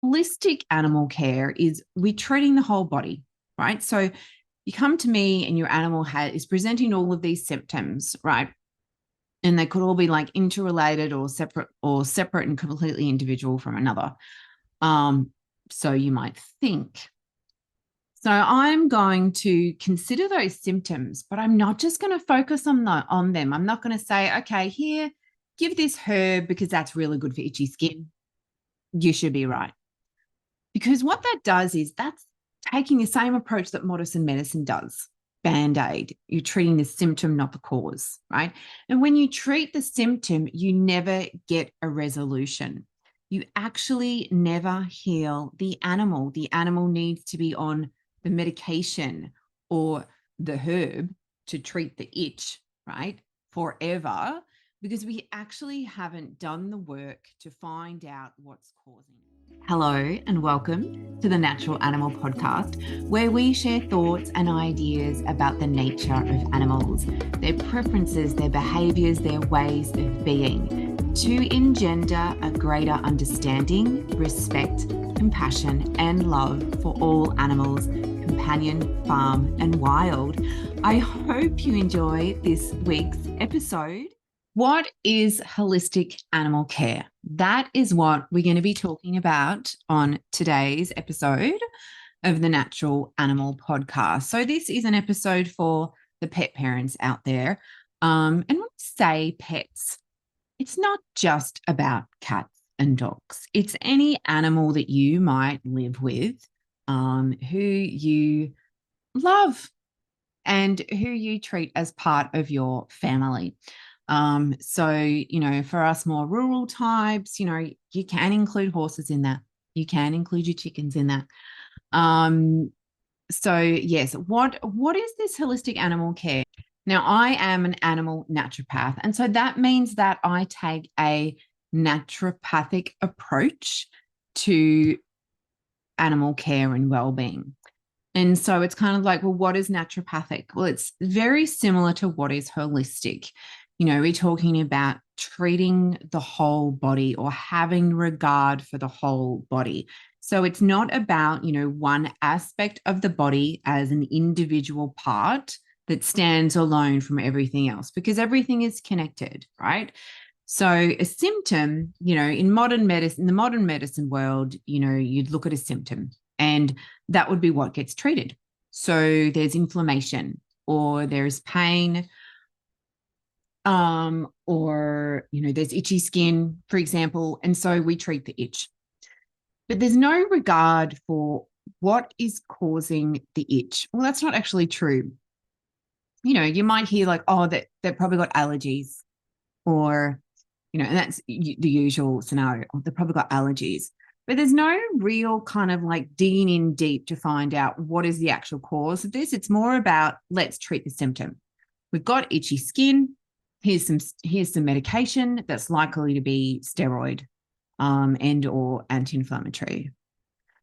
Holistic animal care is we're treating the whole body, right? So you come to me and your animal is presenting all of these symptoms, right? And they could all be like interrelated or separate and completely individual from another. So you might think. So I'm going to consider those symptoms, but I'm not just going to focus on them. I'm not going to say, okay, here, give this herb because that's really good for itchy skin. You should be right. Because what that does is that's taking the same approach that modern medicine does. Band-aid. You're treating the symptom, not the cause, right? And when you treat the symptom, you never get a resolution. You actually never heal the animal. The animal needs to be on the medication or the herb to treat the itch, right? Forever, because we actually haven't done the work to find out what's causing it. Hello, and welcome to the Natural Animal Podcast, where we share thoughts and ideas about the nature of animals, their preferences, their behaviours, their ways of being, to engender a greater understanding, respect, compassion, and love for all animals, companion, farm, and wild. I hope you enjoy this week's episode. What is holistic animal care? That is what we're going to be talking about on today's episode of the Natural Animal Podcast. So this is an episode for the pet parents out there. And when we say pets, it's not just about cats and dogs. It's any animal that you might live with, who you love and who you treat as part of your family. So, for us more rural types, you can include horses in that. You can include your chickens in that. So yes, what is this holistic animal care? Now, I am an animal naturopath, and so that means that I take a naturopathic approach to animal care and well-being. And so it's kind of like, well, what is naturopathic? Well, it's very similar to what is holistic. We're talking about treating the whole body or having regard for the whole body. So it's not about, one aspect of the body as an individual part that stands alone from everything else, because everything is connected, right? So a symptom, in the modern medicine world, you'd look at a symptom and that would be what gets treated. So there's inflammation or there's pain, or there's itchy skin, for example, and so we treat the itch. But there's no regard for what is causing the itch. Well, that's not actually true. You might hear like, oh, that they've probably got allergies, or and that's the usual scenario. Oh, they've probably got allergies. But there's no real kind of like digging in deep to find out what is the actual cause of this. It's more about let's treat the symptom. We've got itchy skin. Here's some medication that's likely to be steroid and or anti-inflammatory,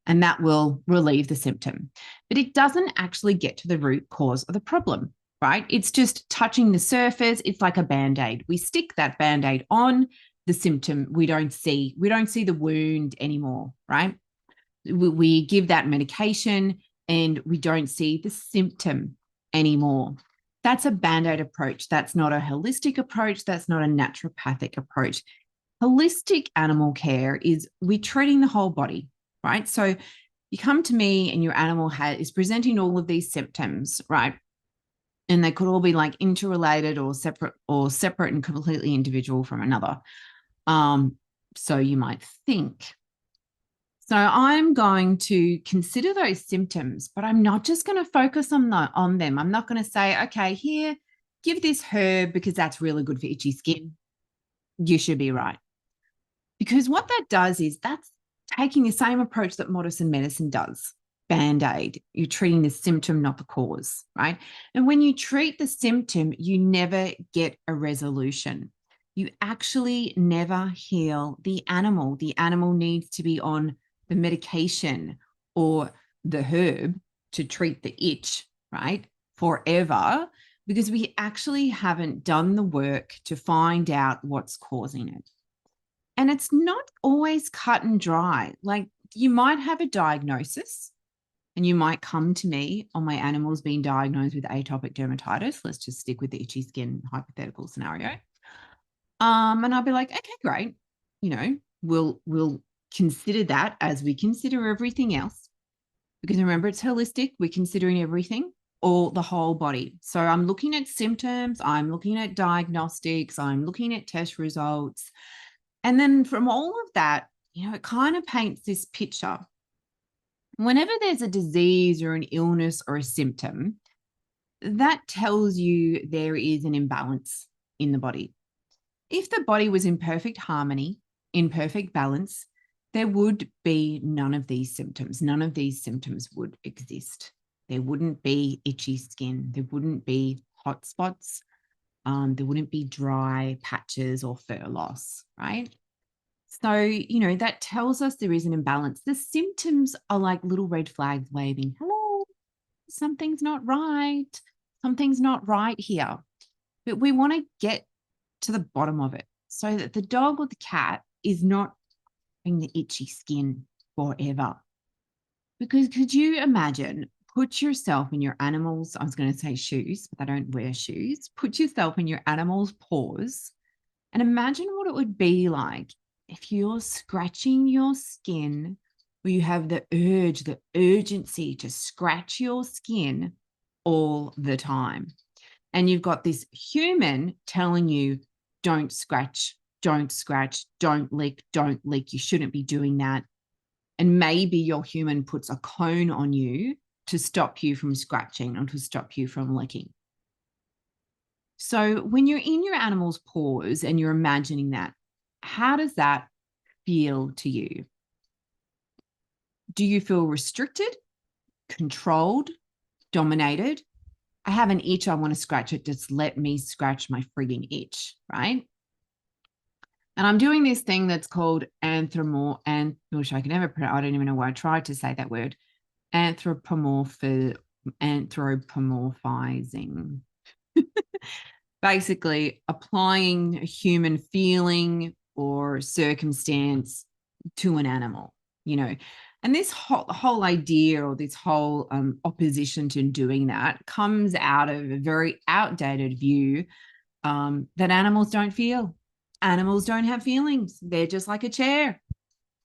and that will relieve the symptom. But it doesn't actually get to the root cause of the problem, right? It's just touching the surface. It's like a Band-Aid. We stick that Band-Aid on the symptom. We don't see the wound anymore, right? We give that medication and we don't see the symptom anymore. That's a Band-Aid approach. That's not a holistic approach. That's not a naturopathic approach. Holistic animal care is we're treating the whole body, right? So you come to me and your animal is presenting all of these symptoms, right? And they could all be like interrelated or separate and completely individual from another. So you might think. So I'm going to consider those symptoms, but I'm not just going to focus on them. I'm not going to say, okay, here, give this herb because that's really good for itchy skin. You should be right. Because what that does is that's taking the same approach that modern medicine does. Band-aid. You're treating the symptom, not the cause, right? And when you treat the symptom, you never get a resolution. You actually never heal the animal. The animal needs to be on the medication or the herb to treat the itch, right? Forever, because we actually haven't done the work to find out what's causing it. And it's not always cut and dry. Like you might have a diagnosis and you might come to me on my animals being diagnosed with atopic dermatitis. Let's just stick with the itchy skin hypothetical scenario. And I'll be like, okay, great. We'll consider that as we consider everything else. Because remember, it's holistic. We're considering everything, or the whole body. So I'm looking at symptoms, I'm looking at diagnostics, I'm looking at test results. And then from all of that, it kind of paints this picture. Whenever there's a disease or an illness or a symptom, that tells you there is an imbalance in the body. If the body was in perfect harmony, in perfect balance, there would be none of these symptoms. None of these symptoms would exist. There wouldn't be itchy skin. There wouldn't be hot spots. There wouldn't be dry patches or fur loss, right? So, that tells us there is an imbalance. The symptoms are like little red flags waving, hello, something's not right. Something's not right here. But we want to get to the bottom of it so that the dog or the cat is not having the itchy skin forever. Because could you imagine, put yourself in your animal's, I was going to say shoes, but I don't wear shoes. Put yourself in your animal's paws and imagine what it would be like if you're scratching your skin, where you have the urge, the urgency to scratch your skin all the time. And you've got this human telling you, don't scratch, don't scratch, don't lick, you shouldn't be doing that. And maybe your human puts a cone on you to stop you from scratching or to stop you from licking. So when you're in your animal's paws and you're imagining that, how does that feel to you? Do you feel restricted, controlled, dominated? I have an itch, I want to scratch it. Just let me scratch my frigging itch, right? And I'm doing this thing that's called I don't even know why I tried to say that word, anthropomorphizing. Basically applying a human feeling or circumstance to an animal, And this whole idea or this whole opposition to doing that comes out of a very outdated view that animals don't feel. Animals don't have feelings. They're just like a chair,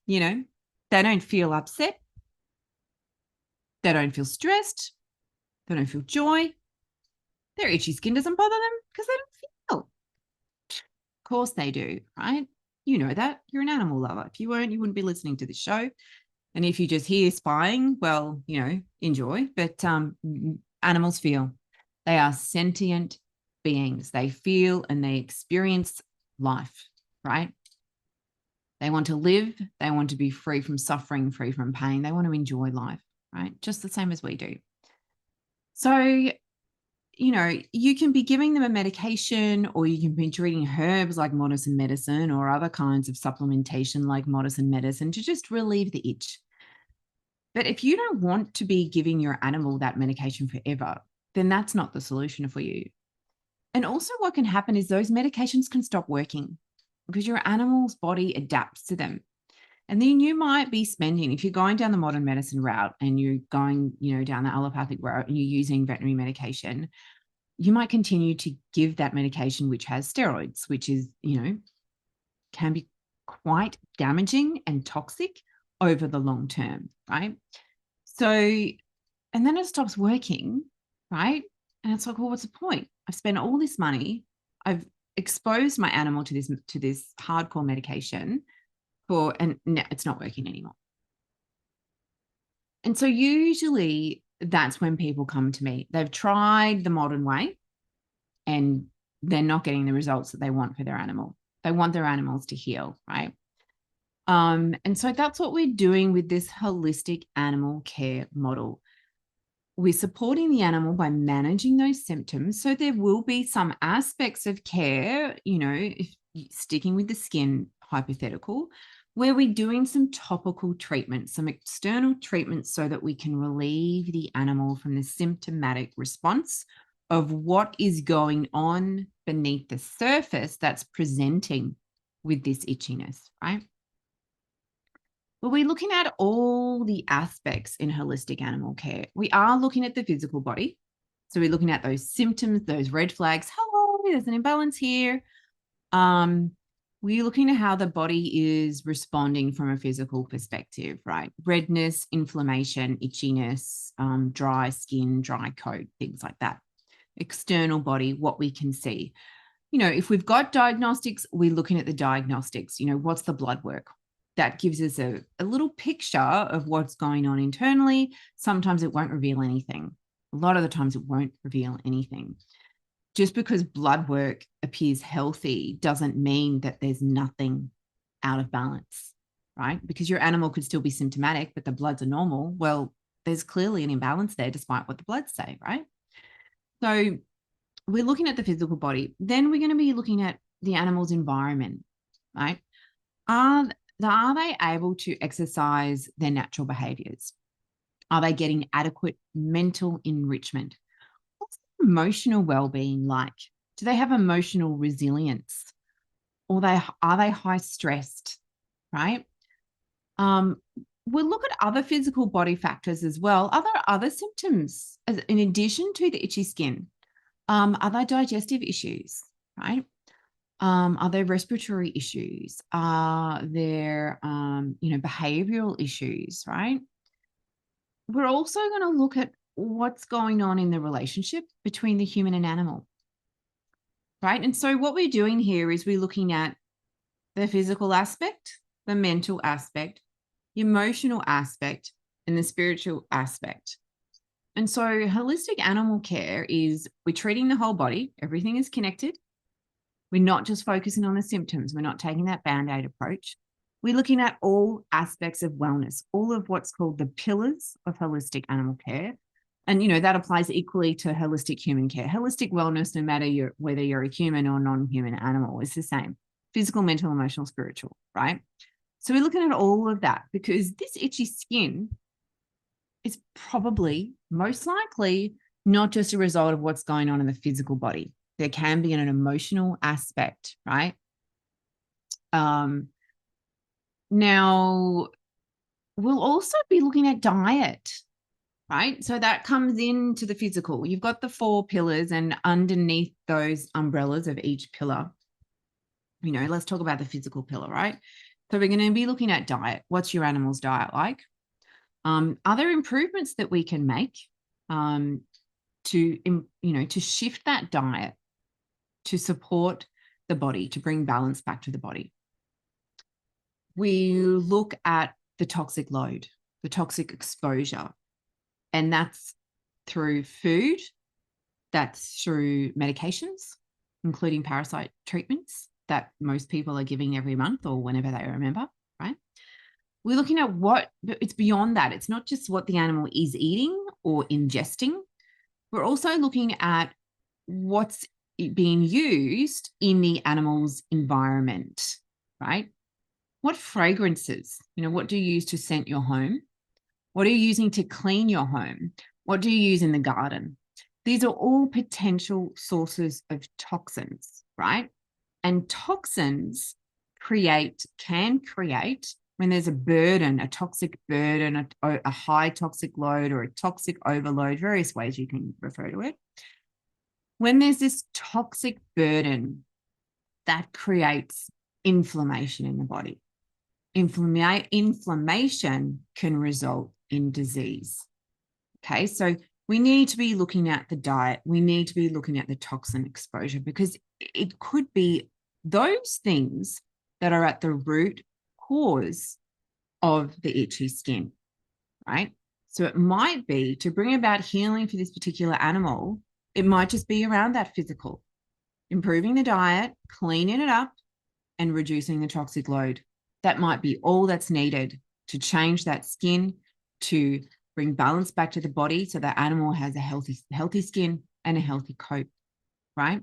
They don't feel upset. They don't feel stressed. They don't feel joy. Their itchy skin doesn't bother them because they don't feel. Of course they do, right? You know that. You're an animal lover. If you weren't, you wouldn't be listening to this show. And if you just hear spying, well, enjoy. But animals feel. They are sentient beings. They feel and they experience life, right? They want to live. They want to be free from suffering, free from pain. They want to enjoy life, right? Just the same as we do. So, you can be giving them a medication, or you can be treating herbs like modern medicine or other kinds of supplementation like modern medicine to just relieve the itch. But if you don't want to be giving your animal that medication forever, then that's not the solution for you. And also what can happen is those medications can stop working because your animal's body adapts to them. And then you might be spending, if you're going down the modern medicine route and you're going, down the allopathic route and you're using veterinary medication, you might continue to give that medication, which has steroids, which is, can be quite damaging and toxic over the long term, right? So, and then it stops working, right? And it's like, well, what's the point? I've spent all this money. I've exposed my animal to this hardcore medication and it's not working anymore. And so usually that's when people come to me. They've tried the modern way and they're not getting the results that they want for their animal. They want their animals to heal, right? And so that's what we're doing with this holistic animal care model. We're supporting the animal by managing those symptoms. So there will be some aspects of care, if sticking with the skin hypothetical, where we're doing some topical treatments, some external treatments so that we can relieve the animal from the symptomatic response of what is going on beneath the surface that's presenting with this itchiness, right? But we're looking at all the aspects in holistic animal care. We are looking at the physical body. So we're looking at those symptoms, those red flags. Hello, there's an imbalance here. We're looking at how the body is responding from a physical perspective, right? Redness, inflammation, itchiness, dry skin, dry coat, things like that. External body, what we can see. If we've got diagnostics, we're looking at the diagnostics. What's the blood work? That gives us a little picture of what's going on internally. Sometimes it won't reveal anything. A lot of the times it won't reveal anything. Just because blood work appears healthy doesn't mean that there's nothing out of balance, right? Because your animal could still be symptomatic, but the bloods are normal. Well, there's clearly an imbalance there despite what the bloods say, right? So we're looking at the physical body. Then we're going to be looking at the animal's environment, right? Are they able to exercise their natural behaviors? Are they getting adequate mental enrichment? What's emotional well-being like? Do they have emotional resilience? Or are they high stressed, right? We'll look at other physical body factors as well. Are there other symptoms in addition to the itchy skin? Are there digestive issues, right? Are there respiratory issues? Are there, behavioral issues, right? We're also going to look at what's going on in the relationship between the human and animal, right? And so what we're doing here is we're looking at the physical aspect, the mental aspect, the emotional aspect, and the spiritual aspect. And so holistic animal care is we're treating the whole body. Everything is connected. We're not just focusing on the symptoms. We're not taking that Band-Aid approach. We're looking at all aspects of wellness, all of what's called the pillars of holistic animal care. And, that applies equally to holistic human care. Holistic wellness, no matter whether you're a human or non-human animal, is the same. Physical, mental, emotional, spiritual, right? So we're looking at all of that because this itchy skin is probably, most likely, not just a result of what's going on in the physical body. There can be an emotional aspect, right? Now, we'll also be looking at diet, right? So that comes into the physical. You've got the 4 pillars, and underneath those umbrellas of each pillar, let's talk about the physical pillar, right? So we're going to be looking at diet. What's your animal's diet like? Are there improvements that we can make to shift that diet to support the body, to bring balance back to the body? We look at the toxic load, the toxic exposure, and that's through food, that's through medications, including parasite treatments that most people are giving every month or whenever they remember, right? We're looking at it's beyond that. It's not just what the animal is eating or ingesting. We're also looking at what's being used in the animal's environment, right? What fragrances, what do you use to scent your home? What are you using to clean your home? What do you use in the garden? These are all potential sources of toxins, right? And toxins can create, when there's a burden, a toxic burden, a high toxic load or a toxic overload, various ways you can refer to it. When there's this toxic burden, that creates inflammation in the body. Inflammation can result in disease. Okay, so we need to be looking at the diet. We need to be looking at the toxin exposure because it could be those things that are at the root cause of the itchy skin, right? So it might be to bring about healing for this particular animal. It might just be around that physical, improving the diet, cleaning it up, and reducing the toxic load. That might be all that's needed to change that skin, to bring balance back to the body so that animal has a healthy skin and a healthy coat, right?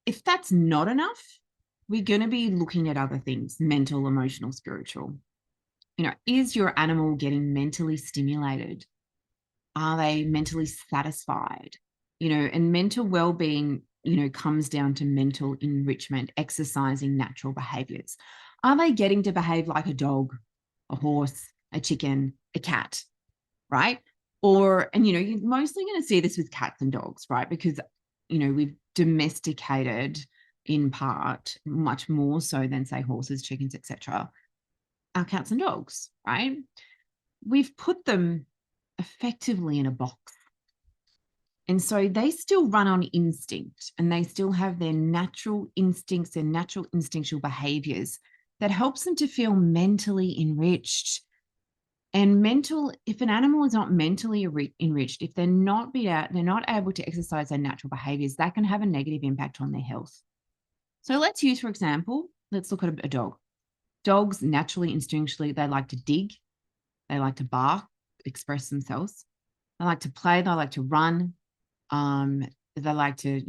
If that's not enough, we're going to be looking at other things, mental, emotional, spiritual. Is your animal getting mentally stimulated? Are they mentally satisfied? And mental well-being, comes down to mental enrichment, exercising natural behaviors. Are they getting to behave like a dog, a horse, a chicken, a cat, right? Or, and, you're mostly going to see this with cats and dogs, right? Because, we've domesticated in part, much more so than, say, horses, chickens, etc., our cats and dogs, right? We've put them effectively in a box. And so they still run on instinct, and they still have their natural instincts, their natural instinctual behaviors that helps them to feel mentally enriched. And if an animal is not mentally enriched, if they're not able to exercise their natural behaviors, that can have a negative impact on their health. So let's use, for example, let's look at a dog. Dogs naturally, instinctually, they like to dig, they like to bark, express themselves. They like to play, they like to run. They like to,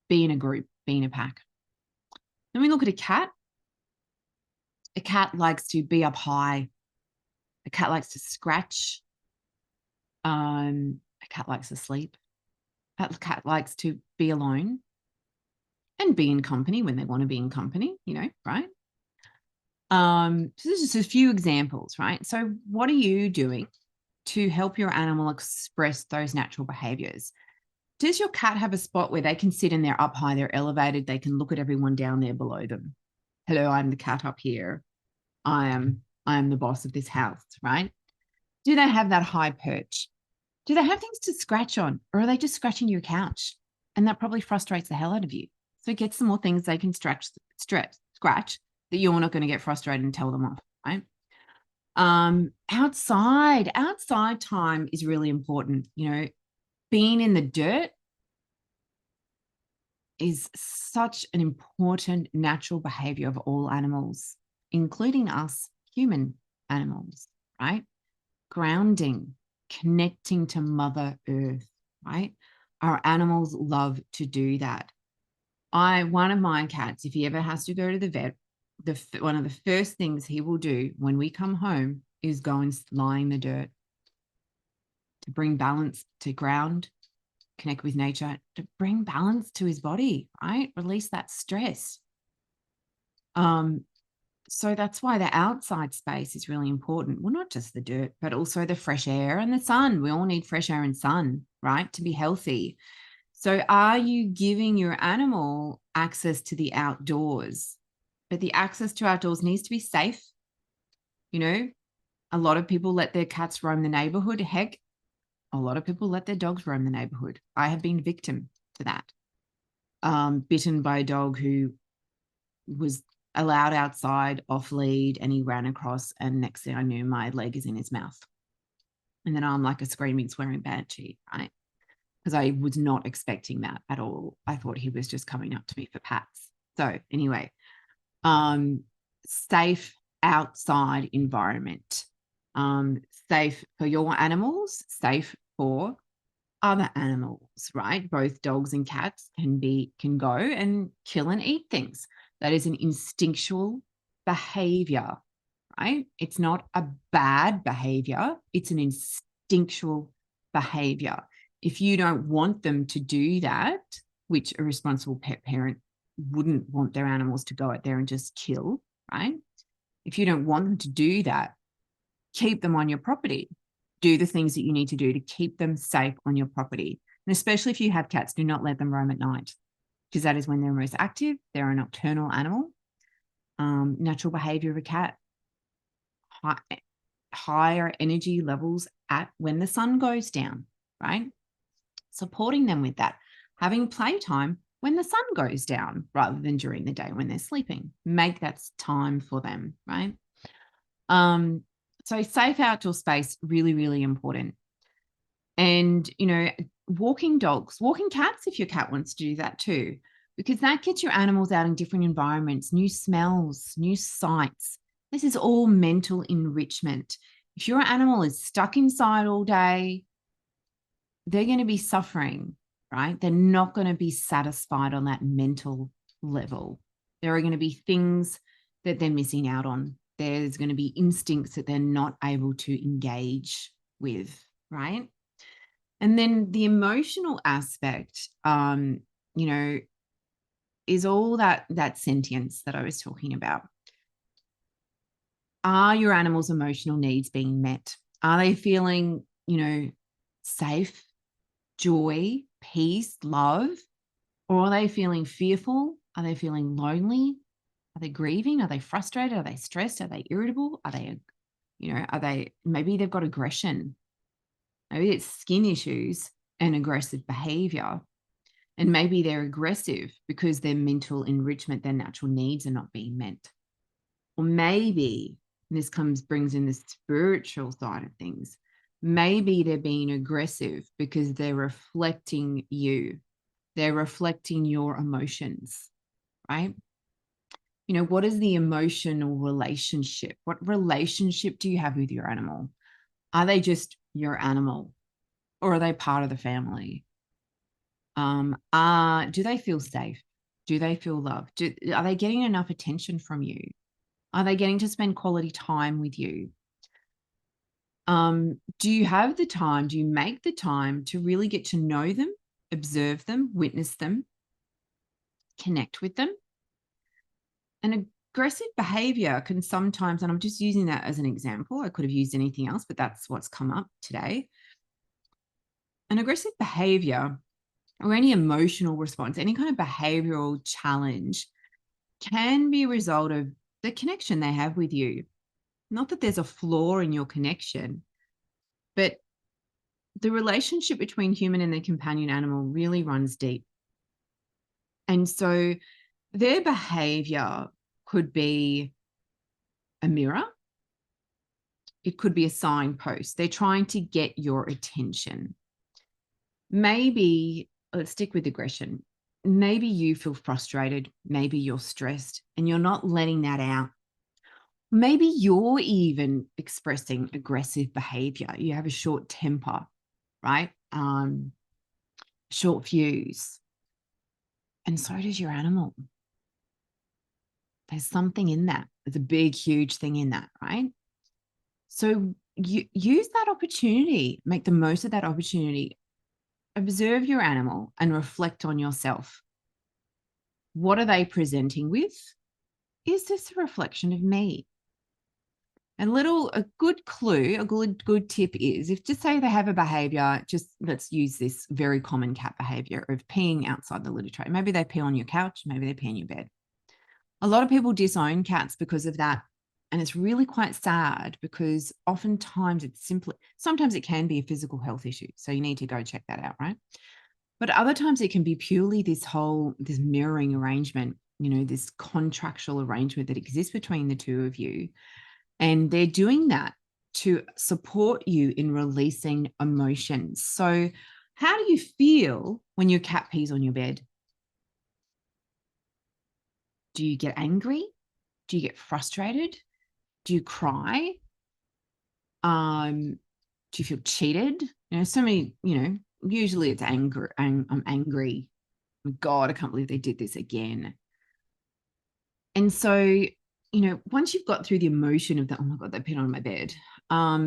be in a group, be in a pack. Then we look at a cat. A cat likes to be up high. A cat likes to scratch. A cat likes to sleep. A cat likes to be alone and be in company when they want to be in company, right? So this is just a few examples, right? So what are you doing to help your animal express those natural behaviors? Does your cat have a spot where they can sit and they're up high, they're elevated, they can look at everyone down there below them? Hello, I'm the cat up here. I am the boss of this house, right? Do they have that high perch? Do they have things to scratch on, or are they just scratching your couch? And that probably frustrates the hell out of you. So get some more things they can scratch that you're not going to get frustrated and tell them off, right? Outside time is really important. Being in the dirt is such an important natural behavior of all animals, including us human animals, right? Grounding, connecting to Mother Earth, right? Our animals love to do that. One of my cats, if he ever has to go to the vet, one of the first things he will do when we come home is go and lie in the dirt to bring balance, to ground, connect with nature, to bring balance to his body, right? Release that stress. So that's why the outside space is really important. Well, not just the dirt, but also the fresh air and the sun. We all need fresh air and sun, right, to be healthy. So are you giving your animal access to the outdoors? But the access to outdoors needs to be safe. A lot of people let their cats roam the neighborhood. Heck, a lot of people let their dogs roam the neighborhood. I have been victim to that. Bitten by a dog who was allowed outside off lead, and he ran across, and next thing I knew, my leg is in his mouth. And then I'm like a screaming, swearing banshee, right? Because I was not expecting that at all. I thought he was just coming up to me for pats. So anyway, safe outside environment, safe for your animals, safe for other animals, right? Both dogs and cats can go and kill and eat things. That is an instinctual behavior, right? It's not a bad behavior. It's an instinctual behavior. If you don't want them to do that, which a responsible pet parent wouldn't want their animals to go out there and just kill, right? If you don't want them to do that, keep them on your property. Do the things that you need to do to keep them safe on your property. And especially if you have cats, do not let them roam at night, because that is when they're most active. They're a nocturnal animal. Natural behavior of a cat, higher energy levels at when the sun goes down, right? Supporting them with that. Having playtime when the sun goes down rather than during the day when they're sleeping. Make that time for them, right? So safe outdoor space, really, really important. And, walking dogs, walking cats, if your cat wants to do that too, because that gets your animals out in different environments, new smells, new sights. This is all mental enrichment. If your animal is stuck inside all day, they're going to be suffering, right? They're not going to be satisfied on that mental level. There are going to be things that they're missing out on. There's going to be instincts that they're not able to engage with, right? And then the emotional aspect, is all that sentience that I was talking about. Are your animal's emotional needs being met? Are they feeling, safe, joy, peace, love? Or are they feeling fearful? Are they feeling lonely? Are they grieving? Are they frustrated? Are they stressed? Are they irritable? Maybe they've got aggression. Maybe it's skin issues and aggressive behavior. And maybe they're aggressive because their mental enrichment, their natural needs are not being met. Or maybe, and this brings in the spiritual side of things, maybe they're being aggressive because they're reflecting you. They're reflecting your emotions, right? What is the emotional relationship? What relationship do you have with your animal? Are they just your animal, or are they part of the family? Do they feel safe? Do they feel loved? Are they getting enough attention from you? Are they getting to spend quality time with you? Do you have the time? Do you make the time to really get to know them, observe them, witness them, connect with them? And aggressive behavior can sometimes, and I'm just using that as an example, I could have used anything else, but that's what's come up today. An aggressive behavior or any emotional response, any kind of behavioral challenge can be a result of the connection they have with you. Not that there's a flaw in your connection, but the relationship between human and their companion animal really runs deep. And so their behavior could be a mirror. It could be a signpost. They're trying to get your attention. Maybe, let's stick with aggression. Maybe you feel frustrated. Maybe you're stressed and you're not letting that out. Maybe you're even expressing aggressive behavior. You have a short temper, right? Short fuse. And so does your animal. There's something in that. There's a big, huge thing in that, right? So you use that opportunity, make the most of that opportunity. Observe your animal and reflect on yourself. What are they presenting with? Is this a reflection of me? A good clue, a good tip is, if just say they have a behavior, just let's use this very common cat behavior of peeing outside the litter tray. Maybe they pee on your couch, maybe they pee in your bed. A lot of people disown cats because of that. And it's really quite sad because oftentimes sometimes it can be a physical health issue. So you need to go check that out, right? But other times it can be purely this mirroring arrangement, this contractual arrangement that exists between the two of you. And they're doing that to support you in releasing emotions. So how do you feel when your cat pees on your bed? Do you get angry? Do you get frustrated? Do you cry? Do you feel cheated? So many, usually it's anger. I'm angry. God, I can't believe they did this again. And so, once you've got through the emotion of that, oh my God, they peed on my bed. How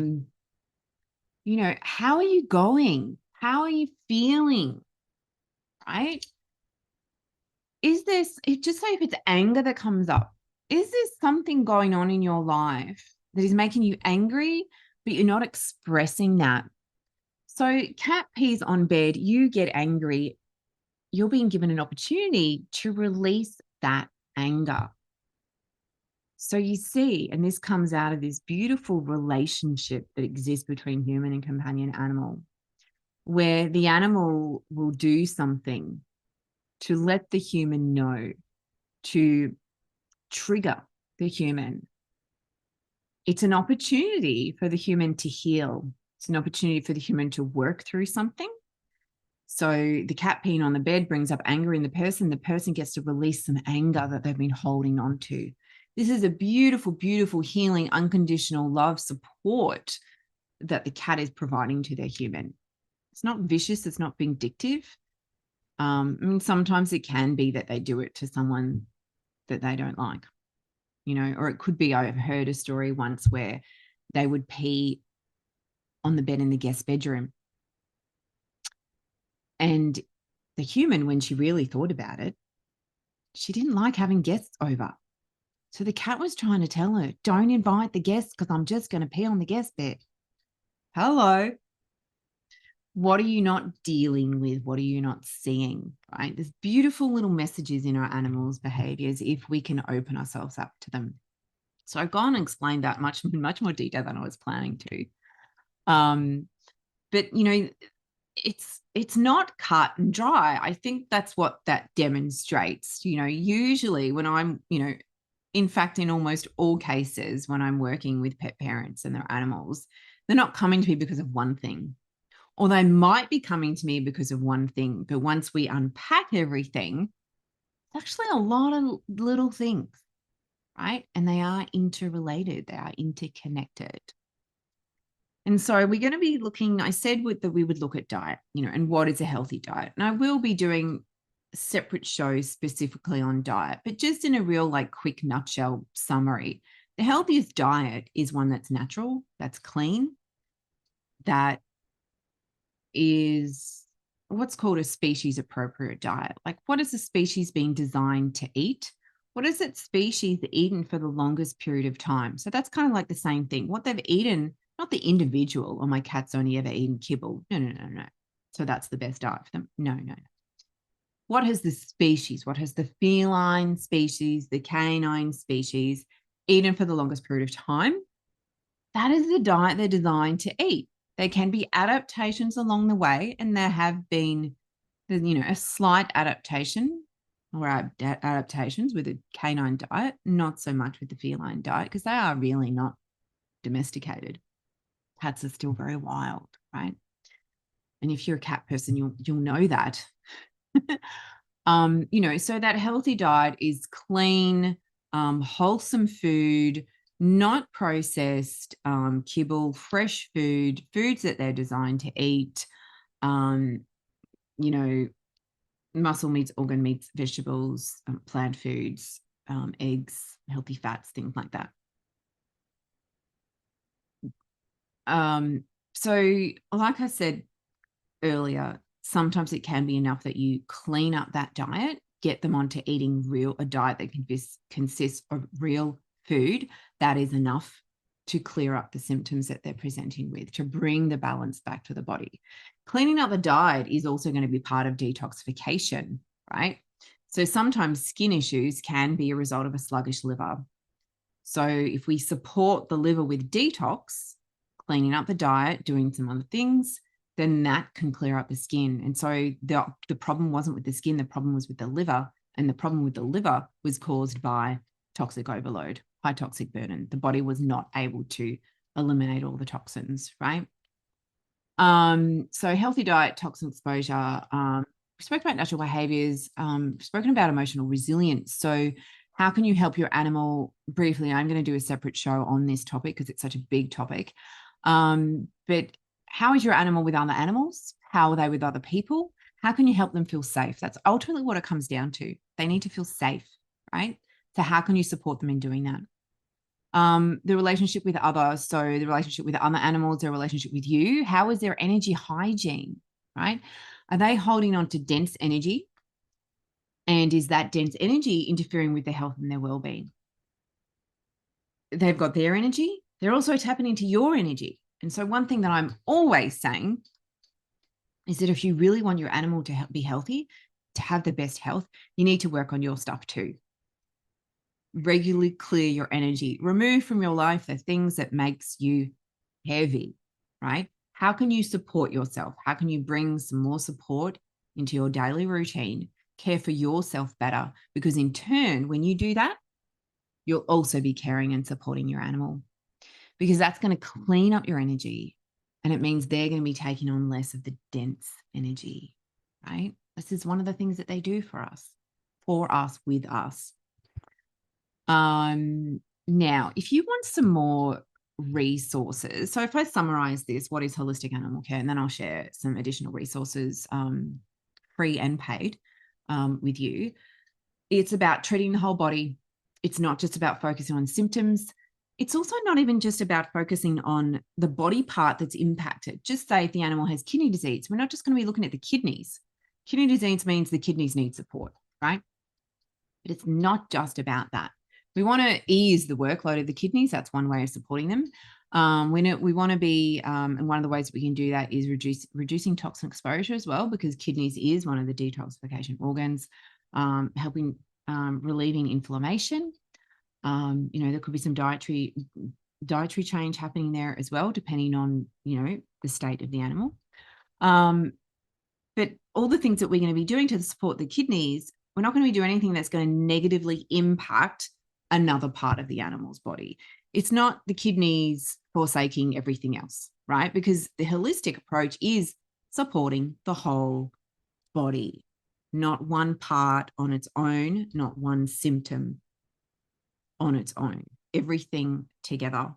are you going? How are you feeling? Right? Just say if it's anger that comes up, is there something going on in your life that is making you angry, but you're not expressing that? So cat pees on bed, you get angry, you're being given an opportunity to release that anger. So you see, and this comes out of this beautiful relationship that exists between human and companion animal, where the animal will do something to let the human know, to trigger the human. It's an opportunity for the human to heal. It's an opportunity for the human to work through something. So the cat peeing on the bed brings up anger in the person. The person gets to release some anger that they've been holding on to. This is a beautiful, beautiful healing, unconditional love support that the cat is providing to their human. It's not vicious. It's not vindictive. Sometimes it can be that they do it to someone that they don't like, or it could be, I've heard a story once where they would pee on the bed in the guest bedroom. And the human, when she really thought about it, she didn't like having guests over. So the cat was trying to tell her, don't invite the guests because I'm just going to pee on the guest bed. Hello. What are you not dealing with? What are you not seeing? Right? There's beautiful little messages in our animals' behaviors if we can open ourselves up to them. So I've gone and explained that much more detail than I was planning to. But it's not cut and dry. I think that's what that demonstrates. Usually when I'm, in fact, in almost all cases, when I'm working with pet parents and their animals, they're not coming to me because of one thing, or they might be coming to me because of one thing. But once we unpack everything, it's actually a lot of little things, right? And they are interrelated, they are interconnected. And so we're going to be looking, I said that we would look at diet, and what is a healthy diet. And I will be doing separate shows specifically on diet, but just in a real quick nutshell summary, the healthiest diet is one that's natural, that's clean, that is what's called a species appropriate diet. Like, what is the species being designed to eat? What is that species eaten for the longest period of time? So that's kind of like the same thing. What they've eaten, not the individual, or my cat's only ever eaten kibble. No. So that's the best diet for them. No. What has the species, what has the feline species, the canine species eaten for the longest period of time? That is the diet they're designed to eat. There can be adaptations along the way, and there have been, a slight adaptation or adaptations with a canine diet, not so much with the feline diet, because they are really not domesticated. Cats are still very wild, right? And if you're a cat person, you'll know that. So that healthy diet is clean, wholesome food, not processed, kibble, fresh foods that they're designed to eat, muscle meats, organ meats, vegetables, plant foods, eggs, healthy fats, things like that. So like I said earlier, sometimes it can be enough that you clean up that diet, get them onto eating a diet that consists of real food. That is enough to clear up the symptoms that they're presenting with, to bring the balance back to the body. Cleaning up the diet is also going to be part of detoxification, right? So sometimes skin issues can be a result of a sluggish liver. So if we support the liver with detox, cleaning up the diet, doing some other things, then that can clear up the skin. And so the problem wasn't with the skin, the problem was with the liver. And the problem with the liver was caused by toxic overload, high toxic burden. The body was not able to eliminate all the toxins, right? So healthy diet, toxin exposure. We spoke about natural behaviors, spoken about emotional resilience. So how can you help your animal briefly? I'm going to do a separate show on this topic because it's such a big topic. But how is your animal with other animals? How are they with other people? How can you help them feel safe? That's ultimately what it comes down to. They need to feel safe, right? So how can you support them in doing that? The relationship with others, so the relationship with other animals, their relationship with you. How is their energy hygiene, right? Are they holding on to dense energy? And is that dense energy interfering with their health and their well-being? They've got their energy. They're also tapping into your energy. And so one thing that I'm always saying is that if you really want your animal to be healthy, to have the best health, you need to work on your stuff too. Regularly clear your energy. Remove from your life the things that makes you heavy, right? How can you support yourself? How can you bring some more support into your daily routine? Care for yourself better, because in turn, when you do that, you'll also be caring and supporting your animal, because that's going to clean up your energy. And it means they're going to be taking on less of the dense energy, right? This is one of the things that they do for us, with us. Now, if you want some more resources, so if I summarize this, what is holistic animal care? And then I'll share some additional resources, free and paid, with you. It's about treating the whole body. It's not just about focusing on symptoms. It's also not even just about focusing on the body part that's impacted. Just say if the animal has kidney disease, we're not just going to be looking at the kidneys. Kidney disease means the kidneys need support, right? But it's not just about that. We want to ease the workload of the kidneys. That's one way of supporting them. We want to be, and one of the ways that we can do that is reducing toxin exposure as well, because kidneys is one of the detoxification organs, helping relieving inflammation. There could be some dietary change happening there as well, depending on, the state of the animal. But all the things that we're going to be doing to support the kidneys, we're not going to be doing anything that's going to negatively impact another part of the animal's body. It's not the kidneys forsaking everything else, right? Because the holistic approach is supporting the whole body, not one part on its own, not one symptom on its own, everything together.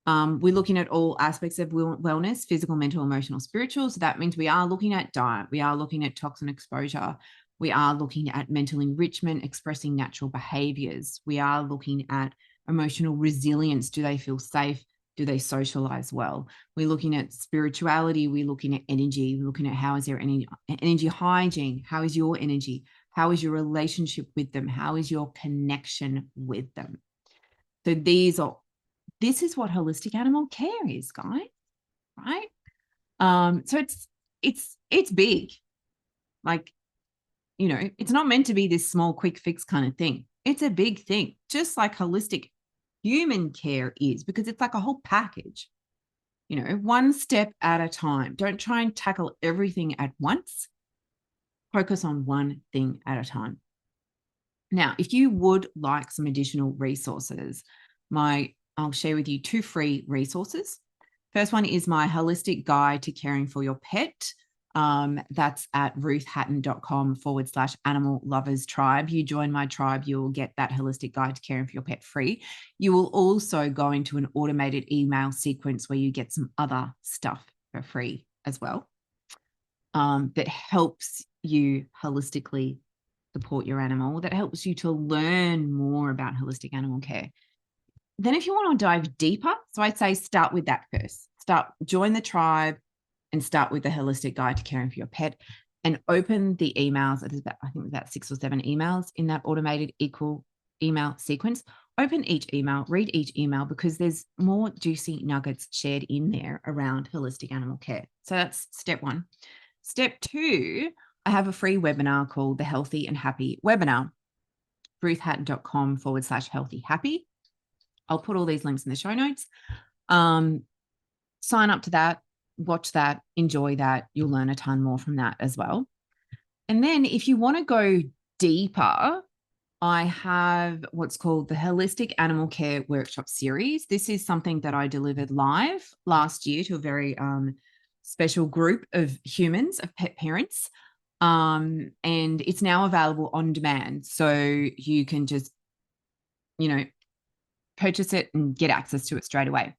We're looking at all aspects of wellness, physical, mental, emotional, spiritual. So that means we are looking at diet. We are looking at toxin exposure. We are looking at mental enrichment, expressing natural behaviors. We are looking at emotional resilience. Do they feel safe? Do they socialize well? We're looking at spirituality. We're looking at energy. We're looking at how is their energy hygiene? How is your energy? How is your relationship with them? How is your connection with them? So this is what holistic animal care is, guys, right? So it's big. Like, it's not meant to be this small, quick fix kind of thing. It's a big thing, just like holistic human care is, because it's like a whole package, one step at a time. Don't try and tackle everything at once. Focus on one thing at a time. Now, if you would like some additional resources, I'll share with you 2 free resources. First one is my holistic guide to caring for your pet. That's at ruthhatton.com/animal lovers tribe. You join my tribe, you will get that holistic guide to caring for your pet free. You will also go into an automated email sequence where you get some other stuff for free as well, that helps you holistically support your animal, that helps you to learn more about holistic animal care. Then if you want to dive deeper, so I'd say start with that first. Join the tribe and start with the holistic guide to caring for your pet, and open the emails. I think about 6 or 7 emails in that automated equal email sequence. Open each email, read each email, because there's more juicy nuggets shared in there around holistic animal care. So that's step 1. Step 2, I have a free webinar called the Healthy and Happy Webinar, ruthhatton.com/healthy happy. I'll put all these links in the show notes. Sign up to that, watch that, enjoy that. You'll learn a ton more from that as well. And then if you want to go deeper, I have what's called the Holistic Animal Care Workshop Series. This is something that I delivered live last year to a very special group of humans, of pet parents. And it's now available on demand. So you can just, purchase it and get access to it straight away.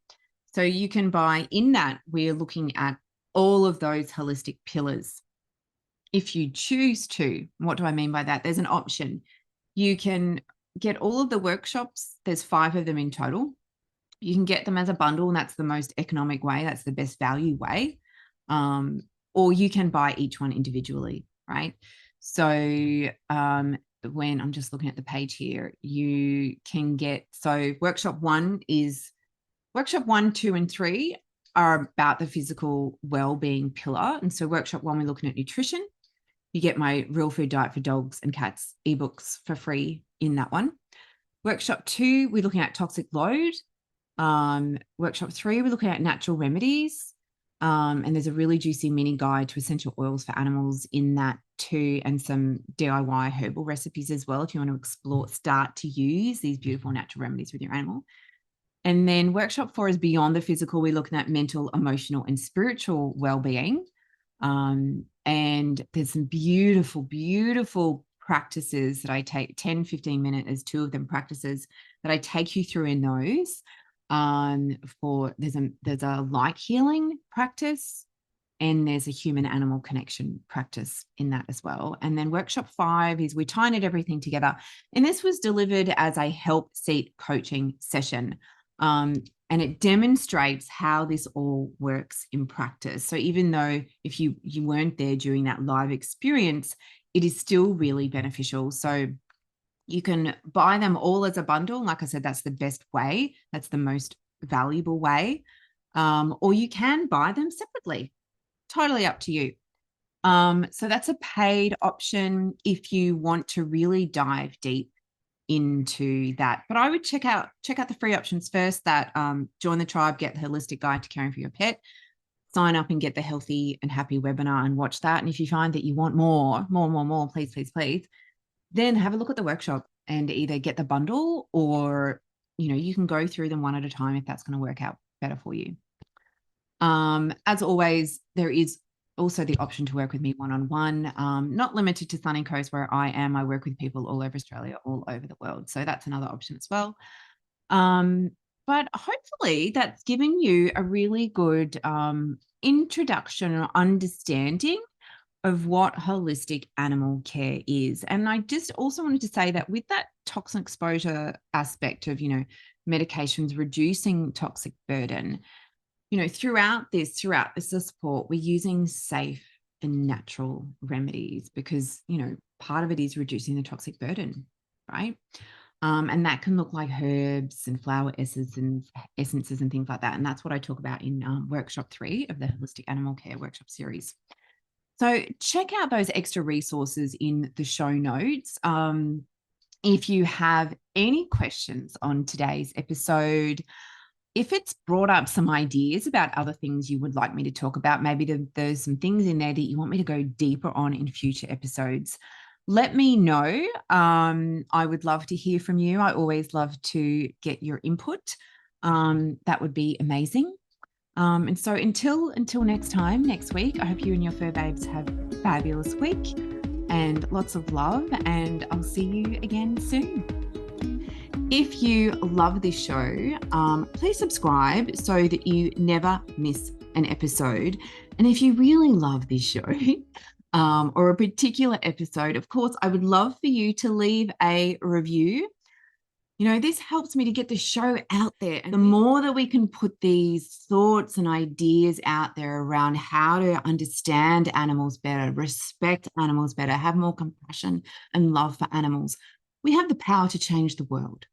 So you can buy in that. We're looking at all of those holistic pillars. If you choose to, what do I mean by that? There's an option. You can get all of the workshops. There's 5 of them in total. You can get them as a bundle, and that's the most economic way. That's the best value way. Or you can buy each one individually, right? So when I'm just looking at the page here, you can get, so workshop 1, 2 and 3 are about the physical well-being pillar. And so workshop 1, we're looking at nutrition. You get my Real Food Diet for Dogs and Cats ebooks for free in that one. Workshop 2, we're looking at toxic load. Workshop 3, we're looking at natural remedies. And there's a really juicy mini guide to essential oils for animals in that too, and some DIY herbal recipes as well if you want to start to use these beautiful natural remedies with your animal. And then workshop 4 is beyond the physical. We're looking at mental, emotional, and spiritual well-being. And there's some beautiful, beautiful practices that I take, 10, 15 minutes as 2 of them practices that I take you through in those. There's a light healing practice, and there's a human animal connection practice in that as well. And then workshop 5 is we're tying it everything together. And this was delivered as a help seat coaching session. And it demonstrates how this all works in practice. So even though if you weren't there during that live experience, it is still really beneficial. So You can buy them all as a bundle. Like I said, that's the best way. That's the most valuable way. Or you can buy them separately. Totally up to you. So that's a paid option if you want to really dive deep into that. But I would check out the free options first. That join the tribe, get the holistic guide to caring for your pet, sign up and get the healthy and happy webinar and watch that. And if you find that you want more, please, then have a look at the workshop and either get the bundle or, you can go through them one at a time if that's going to work out better for you. As always, there is also the option to work with me one-on-one, not limited to Sunny Coast where I am. I work with people all over Australia, all over the world. So that's another option as well. But hopefully that's given you a really good introduction or understanding of what holistic animal care is. And I just also wanted to say that with that toxin exposure aspect of, medications reducing toxic burden, throughout this support, we're using safe and natural remedies because, part of it is reducing the toxic burden, right? And that can look like herbs and flower essences and things like that. And that's what I talk about in workshop 3 of the Holistic Animal Care Workshop Series. So check out those extra resources in the show notes. If you have any questions on today's episode, if it's brought up some ideas about other things you would like me to talk about, maybe there's some things in there that you want me to go deeper on in future episodes, let me know. I would love to hear from you. I always love to get your input. That would be amazing. And so until next time, next week, I hope you and your fur babes have a fabulous week and lots of love, and I'll see you again soon. If you love this show, please subscribe so that you never miss an episode. And if you really love this show or a particular episode, of course, I would love for you to leave a review. This helps me to get the show out there. And the more that we can put these thoughts and ideas out there around how to understand animals better, respect animals better, have more compassion and love for animals, we have the power to change the world.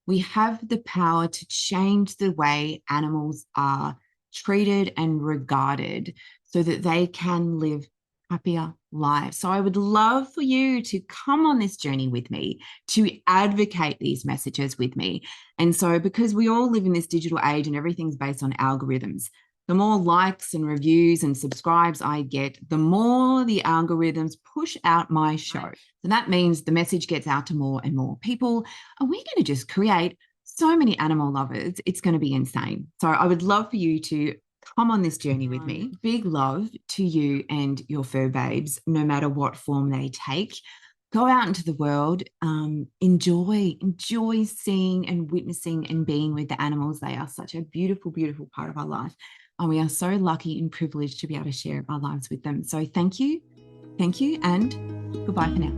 We have the power to change the way animals are treated and regarded so that they can live happier lives. So I would love for you to come on this journey with me, to advocate these messages with me. And so because we all live in this digital age and everything's based on algorithms, the more likes and reviews and subscribes I get, the more the algorithms push out my show. So that means the message gets out to more and more people. And we're going to just create so many animal lovers. It's going to be insane. So I would love for you to come on this journey with me. Big love to you and your fur babes, no matter what form they take. Go out into the world, enjoy seeing and witnessing and being with the animals. They are such a beautiful, beautiful part of our life. And we are so lucky and privileged to be able to share our lives with them. So thank you, and goodbye for now.